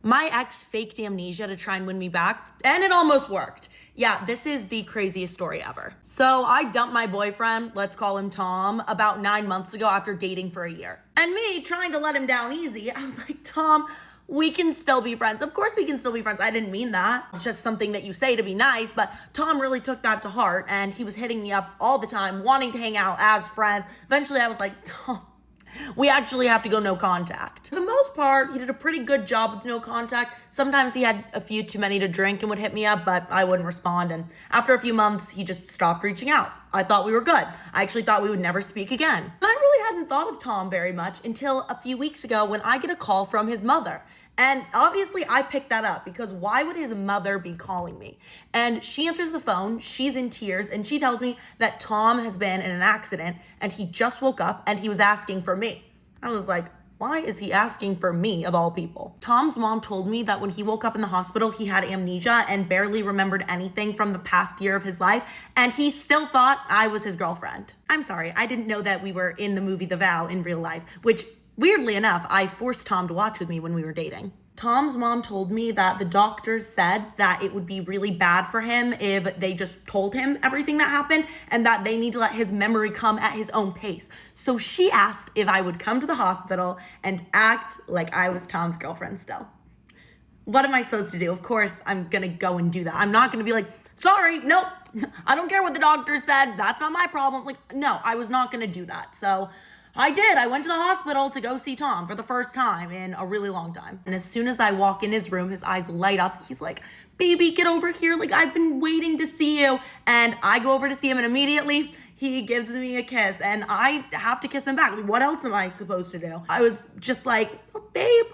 My ex faked amnesia to try and win me back, and it almost worked. Yeah, this is the craziest story ever. So I dumped my boyfriend, let's call him Tom, about 9 months ago after dating for a year. And me trying to let him down easy, I was like, Tom, we can still be friends. Of course we can still be friends. I didn't mean that. It's just something that you say to be nice, but Tom really took that to heart, and he was hitting me up all the time, wanting to hang out as friends. Eventually I was like, Tom, we actually have to go no contact. For the most part, he did a pretty good job with no contact. Sometimes he had a few too many to drink and would hit me up, but I wouldn't respond. And after a few months, he just stopped reaching out. I thought we were good. I actually thought we would never speak again. And I really hadn't thought of Tom very much until a few weeks ago when I get a call from his mother. And obviously I picked that up because why would his mother be calling me? And she answers the phone, she's in tears, and she tells me that Tom has been in an accident and he just woke up and he was asking for me. I was like, why is he asking for me of all people? Tom's mom told me that when he woke up in the hospital, he had amnesia and barely remembered anything from the past year of his life, and he still thought I was his girlfriend. I'm sorry, I didn't know that we were in the movie The Vow in real life, which weirdly enough, I forced Tom to watch with me when we were dating. Tom's mom told me that the doctors said that it would be really bad for him if they just told him everything that happened and that they need to let his memory come at his own pace. So she asked if I would come to the hospital and act like I was Tom's girlfriend still. What am I supposed to do? Of course, I'm gonna go and do that. I'm not gonna be like, sorry, nope, I don't care what the doctor said. That's not my problem. Like, no, I was not gonna do that. So I did. I went to the hospital to go see Tom for the first time in a really long time. And as soon as I walk in his room, his eyes light up. He's like, baby, get over here. Like, I've been waiting to see you. And I go over to see him, and immediately he gives me a kiss, and I have to kiss him back. Like, what else am I supposed to do? I was just like, oh, babe,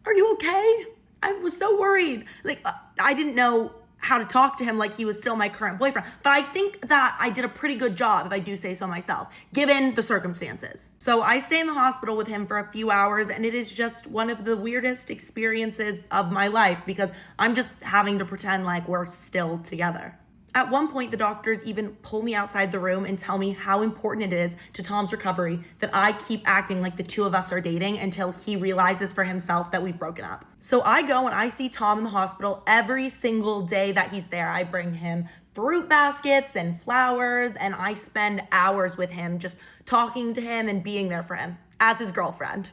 are you okay? I was so worried. Like, I didn't know how to talk to him like he was still my current boyfriend. But I think that I did a pretty good job, if I do say so myself, given the circumstances. So I stay in the hospital with him for a few hours, and it is just one of the weirdest experiences of my life because I'm just having to pretend like we're still together. At one point, the doctors even pull me outside the room and tell me how important it is to Tom's recovery that I keep acting like the two of us are dating until he realizes for himself that we've broken up. So I go and I see Tom in the hospital every single day that he's there. I bring him fruit baskets and flowers, and I spend hours with him just talking to him and being there for him as his girlfriend.